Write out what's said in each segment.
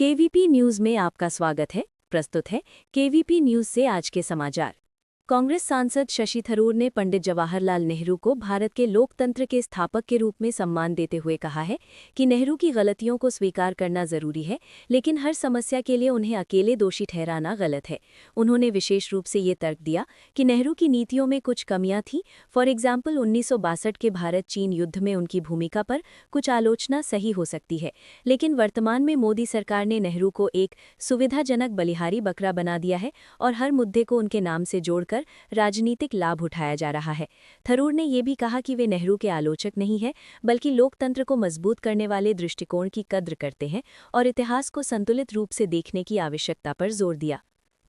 KVP news में आपका स्वागत है। प्रस्तुत है केवीपी न्यूज से आज के समाचार। कांग्रेस सांसद शशि थरूर ने पंडित जवाहरलाल नेहरू को भारत के लोकतंत्र के स्थापक के रूप में सम्मान देते हुए कहा है कि नेहरू की गलतियों को स्वीकार करना जरूरी है, लेकिन हर समस्या के लिए उन्हें अकेले दोषी ठहराना गलत है। उन्होंने विशेष रूप से ये तर्क दिया कि नेहरू की नीतियों में कुछ कमियां थीं। फॉर एग्जाम्पल 1962 के भारत चीन युद्ध में उनकी भूमिका पर कुछ आलोचना सही हो सकती है, लेकिन वर्तमान में मोदी सरकार ने नेहरू को एक सुविधाजनक बलिहारी बकरा बना दिया है और हर मुद्दे को उनके नाम से जोड़कर राजनीतिक लाभ उठाया जा रहा है। थरूर ने यह भी कहा कि वे नेहरू के आलोचक नहीं हैं, बल्कि लोकतंत्र को मजबूत करने वाले दृष्टिकोण की कद्र करते हैं और इतिहास को संतुलित रूप से देखने की आवश्यकता पर जोर दिया।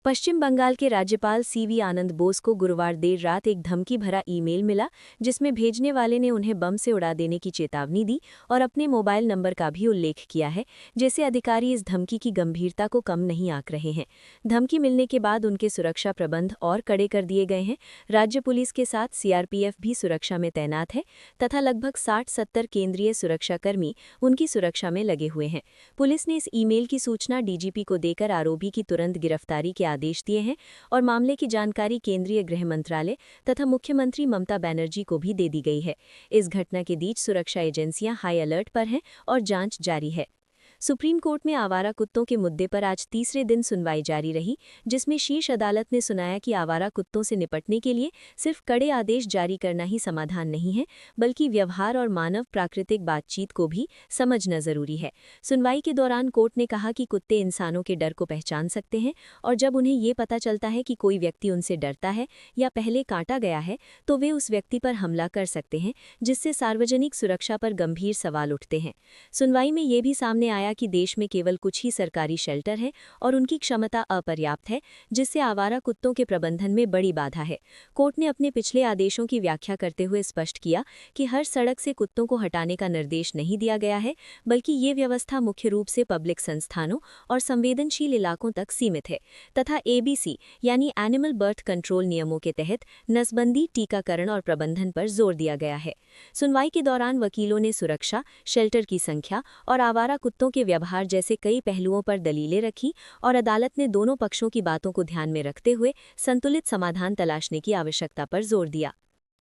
पश्चिम बंगाल के राज्यपाल सीवी आनंद बोस को गुरुवार देर रात एक धमकी भरा ईमेल मिला, जिसमें भेजने वाले ने उन्हें बम से उड़ा देने की चेतावनी दी और अपने मोबाइल नंबर का भी उल्लेख किया है। जैसे अधिकारी इस धमकी की गंभीरता को कम नहीं आंक रहे हैं। धमकी मिलने के बाद उनके सुरक्षा प्रबंध और कड़े कर दिए गए हैं। राज्य पुलिस के साथ सीआरपीएफ भी सुरक्षा में तैनात है तथा लगभग 60-70 केंद्रीय सुरक्षाकर्मी उनकी सुरक्षा में लगे हुए हैं। पुलिस ने इस ईमेल की सूचना डीजीपी को देकर आरोपी की तुरंत गिरफ्तारी के आदेश दिए हैं और मामले की जानकारी केंद्रीय गृह मंत्रालय तथा मुख्यमंत्री ममता बनर्जी को भी दे दी गई है। इस घटना के बीच सुरक्षा एजेंसियां हाई अलर्ट पर हैं और जांच जारी है। सुप्रीम कोर्ट में आवारा कुत्तों के मुद्दे पर आज तीसरे दिन सुनवाई जारी रही, जिसमें शीर्ष अदालत ने सुनाया कि आवारा कुत्तों से निपटने के लिए सिर्फ कड़े आदेश जारी करना ही समाधान नहीं है, बल्कि व्यवहार और मानव प्राकृतिक बातचीत को भी समझना जरूरी है। सुनवाई के दौरान कोर्ट ने कहा कि कुत्ते इंसानों के डर को पहचान सकते हैं और जब उन्हें ये पता चलता है कि कोई व्यक्ति उनसे डरता है या पहले काटा गया है, तो वे उस व्यक्ति पर हमला कर सकते हैं, जिससे सार्वजनिक सुरक्षा पर गंभीर सवाल उठते हैं। सुनवाई में ये भी सामने आया कि देश में केवल कुछ ही सरकारी शेल्टर हैं और उनकी क्षमता अपर्याप्त है, जिससे आवारा कुत्तों के प्रबंधन में बड़ी बाधा है। कोर्ट ने अपने पिछले आदेशों की व्याख्या करते हुए स्पष्ट किया कि हर सड़क से कुत्तों को हटाने का निर्देश नहीं दिया गया है, बल्कि ये व्यवस्था मुख्य रूप से पब्लिक संस्थानों और संवेदनशील इलाकों तक सीमित है तथा एबीसी यानी एनिमल बर्थ कंट्रोल नियमों के तहत नसबंदी, टीकाकरण और प्रबंधन पर जोर दिया गया है। सुनवाई के दौरान वकीलों ने सुरक्षा, शेल्टर की संख्या और आवारा कुत्तों के व्यवहार जैसे कई पहलुओं पर दलीलें रखी और अदालत ने दोनों पक्षों की बातों को ध्यान में रखते हुए संतुलित समाधान तलाशने की आवश्यकता पर जोर दिया।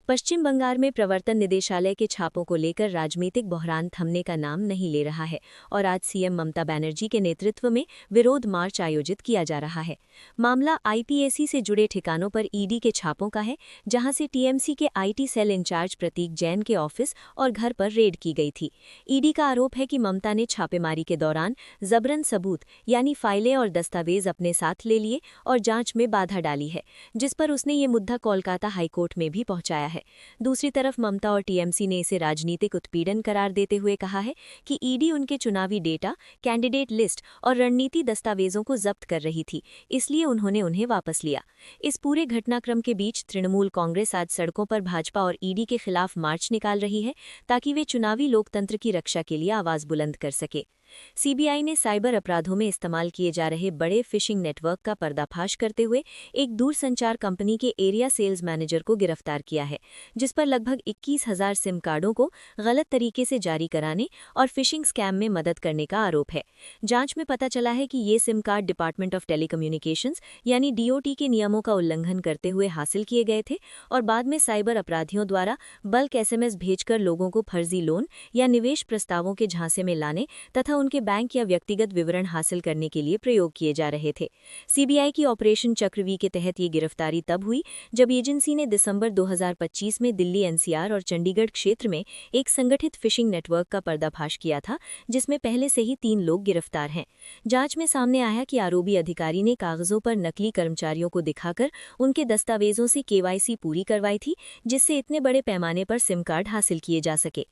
पश्चिम बंगाल में प्रवर्तन निदेशालय के छापों को लेकर राजनीतिक बहरान थमने का नाम नहीं ले रहा है और आज सीएम ममता बनर्जी के नेतृत्व में विरोध मार्च आयोजित किया जा रहा है। मामला आईपीएसी से जुड़े ठिकानों पर ईडी के छापों का है, जहां से टीएमसी के आईटी सेल इंचार्ज प्रतीक जैन के ऑफिस और घर पर रेड की गई थी। ईडी का आरोप है कि ममता ने छापेमारी के दौरान जबरन सबूत यानी फाइलें और दस्तावेज अपने साथ ले लिए और जांच में बाधा डाली है, जिस पर उसने ये मुद्दा कोलकाता हाईकोर्ट में भी पहुंचाया है। दूसरी तरफ ममता और टीएमसी ने इसे राजनीतिक उत्पीड़न करार देते हुए कहा है कि ईडी उनके चुनावी डेटा, कैंडिडेट लिस्ट और रणनीति दस्तावेजों को जब्त कर रही थी, इसलिए उन्होंने उन्हें वापस लिया। इस पूरे घटनाक्रम के बीच तृणमूल कांग्रेस आज सड़कों पर भाजपा और ईडी के खिलाफ मार्च निकाल रही है, ताकि वे चुनावी लोकतंत्र की रक्षा के लिए आवाज बुलंद कर सके। सीबीआई ने साइबर अपराधों में इस्तेमाल किए जा रहे बड़े फिशिंग नेटवर्क का पर्दाफाश करते हुए एक दूरसंचार कंपनी के एरिया सेल्स मैनेजर को गिरफ्तार किया है, जिस पर लगभग 21,000 सिम कार्डों को गलत तरीके से जारी कराने और फिशिंग स्कैम में मदद करने का आरोप है। जांच में पता चला है कि ये SIM card department of telecommunications यानी डीओटी के नियमों का उल्लंघन करते हुए हासिल किए गए थे और बाद में साइबर अपराधियों द्वारा बल्क एसएमएस भेजकर लोगों को फर्जी लोन या निवेश प्रस्तावों के झांसे में लाने तथा उनके बैंक या व्यक्तिगत विवरण हासिल करने के लिए प्रयोग किए जा रहे थे। सीबीआई की ऑपरेशन चक्रव्यूह के तहत ये गिरफ्तारी तब हुई जब एजेंसी ने दिसंबर 2025 में दिल्ली एनसीआर और चंडीगढ़ क्षेत्र में एक संगठित फिशिंग नेटवर्क का पर्दाफाश किया था, जिसमें पहले से ही 3 लोग गिरफ्तार हैं। जांच में सामने आया कि आरोपी अधिकारी ने कागजों पर नकली कर्मचारियों को दिखाकर उनके दस्तावेजों से केवाईसी पूरी करवाई थी, जिससे इतने बड़े पैमाने पर सिम कार्ड हासिल किए जा सके।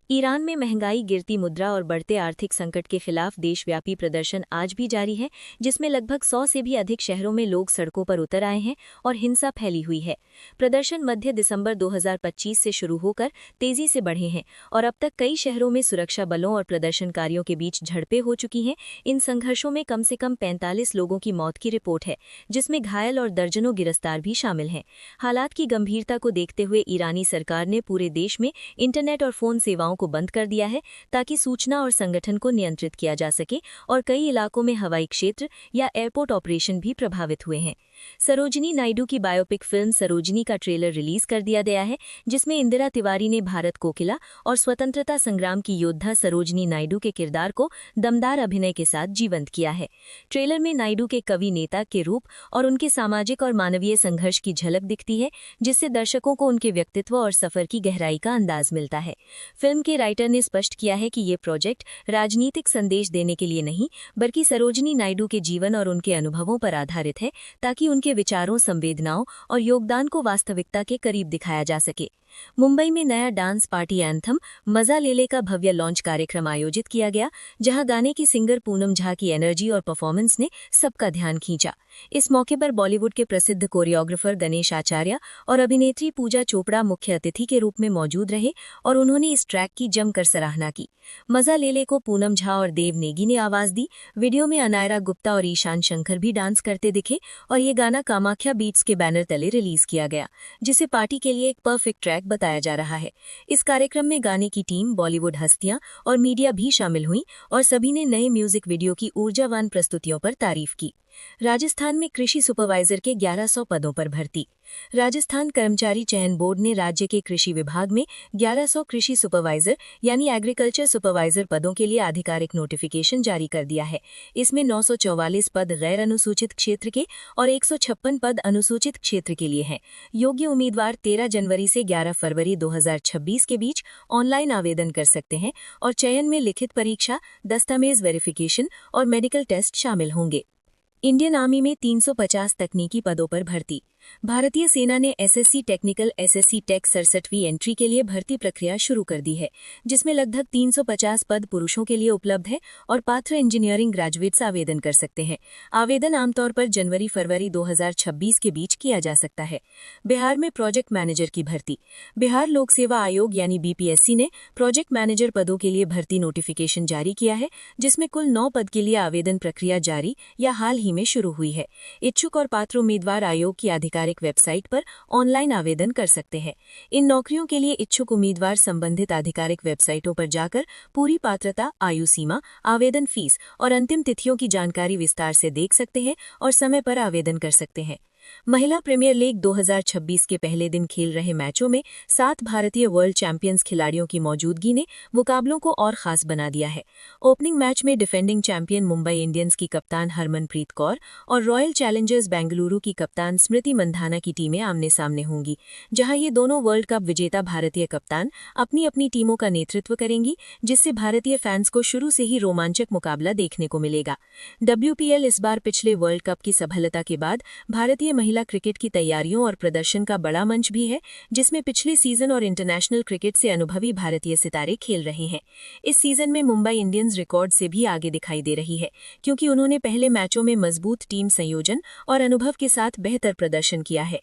ईरान में महंगाई, गिरती मुद्रा और बढ़ते आर्थिक संकट के खिलाफ देशव्यापी प्रदर्शन आज भी जारी है, जिसमें लगभग 100 से भी अधिक शहरों में लोग सड़कों पर उतर आए हैं और हिंसा फैली हुई है। प्रदर्शन मध्य दिसंबर 2025 से शुरू होकर तेजी से बढ़े हैं और अब तक कई शहरों में सुरक्षा बलों और प्रदर्शनकारियों के बीच झड़पें हो चुकी हैं। इन संघर्षों में कम से कम 45 लोगों की मौत की रिपोर्ट है, जिसमें घायल और दर्जनों गिरफ्तार भी शामिल हैं। हालात की गंभीरता को देखते हुए ईरानी सरकार ने पूरे देश में इंटरनेट और फोन सेवाओं को बंद कर दिया है ताकि सूचना और संगठन को नियंत्रित किया जा सके और कई इलाकों में हवाई क्षेत्र या एयरपोर्ट ऑपरेशन भी प्रभावित हुए हैं। सरोजिनी नायडू की बायोपिक फिल्म सरोजिनी का ट्रेलर रिलीज कर दिया गया है, जिसमें इंदिरा तिवारी ने भारत कोकिला और स्वतंत्रता संग्राम की योद्धा सरोजिनी नायडू के किरदार को दमदार अभिनय के साथ जीवंत किया है। ट्रेलर में नायडू के कवि नेता के रूप और उनके सामाजिक और मानवीय संघर्ष की झलक दिखती है, जिससे दर्शकों को उनके व्यक्तित्व और सफर की गहराई का अंदाज मिलता है। फिल्म के राइटर ने स्पष्ट किया है कि ये प्रोजेक्ट राजनीतिक संदेश देने के लिए नहीं, बल्कि सरोजिनी नायडू के जीवन और उनके अनुभवों पर आधारित है, ताकि उनके विचारों, संवेदनाओं और योगदान को वास्तविकता के करीब दिखाया जा सके। मुंबई में नया डांस पार्टी एंथम मजा ले ले का भव्य लॉन्च कार्यक्रम आयोजित किया गया, जहां गाने की सिंगर पूनम झा की एनर्जी और परफॉर्मेंस ने सबका ध्यान खींचा। इस मौके पर बॉलीवुड के प्रसिद्ध कोरियोग्राफर गणेश आचार्य और अभिनेत्री पूजा चोपड़ा मुख्य अतिथि के रूप में मौजूद रहे और उन्होंने इस ट्रैक की जमकर सराहना की। मजा ले ले को पूनम झा और देव नेगी ने आवाज दी। वीडियो में अनायरा गुप्ता और ईशान शंकर भी डांस करते दिखे और ये गाना कामाख्या बीट्स के बैनर तले रिलीज किया गया, जिसे पार्टी के लिए एक परफेक्ट ट्रैक बताया जा रहा है। इस कार्यक्रम में गाने की टीम, बॉलीवुड हस्तियां और मीडिया भी शामिल हुई और सभी ने नए म्यूजिक वीडियो की ऊर्जावान प्रस्तुतियों पर तारीफ की। राजस्थान में कृषि सुपरवाइजर के 1100 पदों पर भर्ती। राजस्थान कर्मचारी चयन बोर्ड ने राज्य के कृषि विभाग में 1100 कृषि सुपरवाइजर यानी एग्रीकल्चर सुपरवाइजर पदों के लिए आधिकारिक नोटिफिकेशन जारी कर दिया है। इसमें 944 पद गैर अनुसूचित क्षेत्र के और 156 पद अनुसूचित क्षेत्र के लिए हैं। योग्य उम्मीदवार 13 जनवरी से 11 फरवरी 2026 के बीच ऑनलाइन आवेदन कर सकते हैं और चयन में लिखित परीक्षा, दस्तावेज वेरिफिकेशन और मेडिकल टेस्ट शामिल होंगे। इंडियन आर्मी में 350 तकनीकी पदों पर भर्ती। भारतीय सेना ने एसएससी टेक्निकल एसएससी टेक 67वीं एंट्री के लिए भर्ती प्रक्रिया शुरू कर दी है, जिसमें लगभग 350 पद पुरुषों के लिए उपलब्ध है और पात्र इंजीनियरिंग ग्रेजुएट्स आवेदन कर सकते हैं। आवेदन आमतौर पर जनवरी-फरवरी 2026 के बीच किया जा सकता है। बिहार में प्रोजेक्ट मैनेजर की भर्ती। बिहार लोक सेवा आयोग यानी बीपीएससी ने प्रोजेक्ट मैनेजर पदों के लिए भर्ती नोटिफिकेशन जारी किया है, जिसमें कुल 9 पद के लिए आवेदन प्रक्रिया जारी या हाल ही में शुरू हुई है। इच्छुक और पात्र उम्मीदवार आयोग की आधिकारिक वेबसाइट पर ऑनलाइन आवेदन कर सकते हैं। इन नौकरियों के लिए इच्छुक उम्मीदवार संबंधित आधिकारिक वेबसाइटों पर जाकर पूरी पात्रता, आयु सीमा, आवेदन फीस और अंतिम तिथियों की जानकारी विस्तार से देख सकते हैं और समय पर आवेदन कर सकते हैं। महिला प्रीमियर लीग 2026 के पहले दिन खेल रहे मैचों में 7 भारतीय वर्ल्ड चैंपियंस खिलाड़ियों की मौजूदगी ने मुकाबलों को और खास बना दिया है। ओपनिंग मैच में डिफेंडिंग चैंपियन मुंबई इंडियंस की कप्तान हरमनप्रीत कौर और रॉयल चैलेंजर्स बेंगलुरु की कप्तान स्मृति मंधाना की टीमें आमने सामने होंगी, जहां ये दोनों वर्ल्ड कप विजेता भारतीय कप्तान अपनी अपनी टीमों का नेतृत्व करेंगी, जिससे भारतीय फैंस को शुरू से ही रोमांचक मुकाबला देखने को मिलेगा। WPL इस बार पिछले वर्ल्ड कप की सफलता के बाद भारतीय महिला क्रिकेट की तैयारियों और प्रदर्शन का बड़ा मंच भी है, जिसमें पिछले सीजन और इंटरनेशनल क्रिकेट से अनुभवी भारतीय सितारे खेल रहे हैं। इस सीजन में मुंबई इंडियंस रिकॉर्ड से भी आगे दिखाई दे रही है, क्योंकि उन्होंने पहले मैचों में मजबूत टीम संयोजन और अनुभव के साथ बेहतर प्रदर्शन किया है।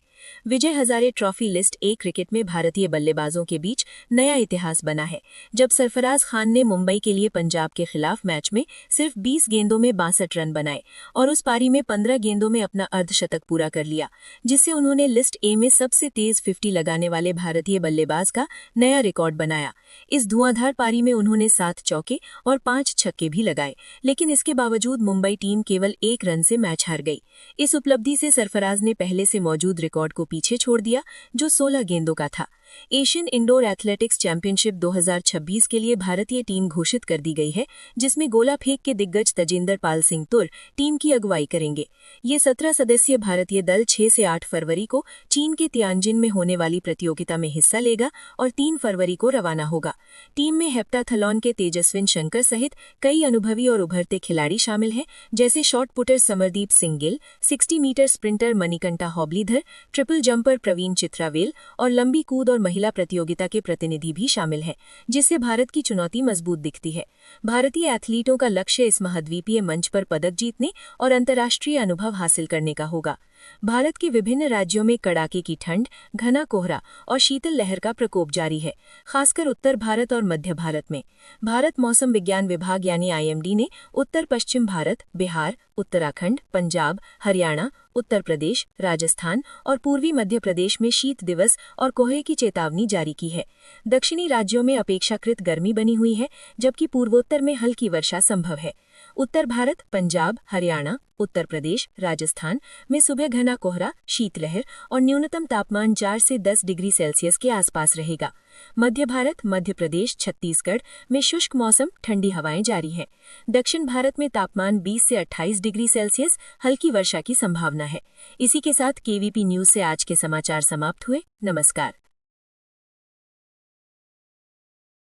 Vijay Hazare trophy list A cricket में भारतीय बल्लेबाजों के बीच नया इतिहास बना है, जब सरफराज खान ने मुंबई के लिए पंजाब के खिलाफ मैच में सिर्फ 20 गेंदों में 62 रन बनाए और उस पारी में 15 गेंदों में अपना अर्धशतक पूरा कर लिया, जिससे उन्होंने लिस्ट ए में सबसे तेज 50 लगाने वाले भारतीय बल्लेबाज का नया रिकॉर्ड बनाया। इस धुआंधार पारी में उन्होंने 7 चौके और 5 छक्के भी लगाए, लेकिन इसके बावजूद मुंबई टीम केवल 1 रन से मैच हार गई। इस उपलब्धि से सरफराज ने पहले से मौजूद रिकॉर्ड को पीछे छोड़ दिया, जो 16 गेंदों का था। एशियन इंडोर एथलेटिक्स चैंपियनशिप 2026 के लिए भारतीय टीम घोषित कर दी गई है, जिसमें गोला फेंक के दिग्गज तजिंदर पाल सिंह तुर टीम की अगुवाई करेंगे। ये 17 सदस्यीय भारतीय दल 6 से 8 फरवरी को चीन के तियानजिन में होने वाली प्रतियोगिता में हिस्सा लेगा और 3 फरवरी को रवाना होगा। टीम में हेप्टाथलॉन के तेजस्विन शंकर सहित कई अनुभवी और उभरते खिलाड़ी शामिल हैं, जैसे shot putter Samardeep Singh Gill, 60 metre sprinter Manikanta Hoblidhar, triple jumper Praveen Chithravel और लंबी कूद और महिला प्रतियोगिता के प्रतिनिधि भी शामिल हैं, जिससे भारत की चुनौती मजबूत दिखती है। भारतीय एथलीटों का लक्ष्य इस महाद्वीपीय मंच पर पदक जीतने और अंतर्राष्ट्रीय अनुभव हासिल करने का होगा। भारत के विभिन्न राज्यों में कड़ाके की ठंड, घना कोहरा और शीतल लहर का प्रकोप जारी है, खासकर उत्तर भारत और मध्य भारत में। भारत मौसम विज्ञान विभाग यानी IMD ने उत्तर पश्चिम भारत, बिहार, उत्तराखंड, पंजाब, हरियाणा, उत्तर प्रदेश, राजस्थान और पूर्वी मध्य प्रदेश में शीत दिवस और कोहरे की चेतावनी जारी की है। दक्षिणी राज्यों में अपेक्षाकृत गर्मी बनी हुई है, जबकि पूर्वोत्तर में हल्की वर्षा संभव है। उत्तर भारत, पंजाब, हरियाणा, उत्तर प्रदेश, राजस्थान में सुबह घना कोहरा, शीतलहर और न्यूनतम तापमान 4 से 10 डिग्री सेल्सियस के आसपास रहेगा। मध्य भारत, मध्य प्रदेश, छत्तीसगढ़ में शुष्क मौसम, ठंडी हवाएं जारी हैं। दक्षिण भारत में तापमान 20 से 28 डिग्री सेल्सियस, हल्की वर्षा की संभावना है। इसी के साथ KVP न्यूज से आज के समाचार समाप्त हुए। नमस्कार।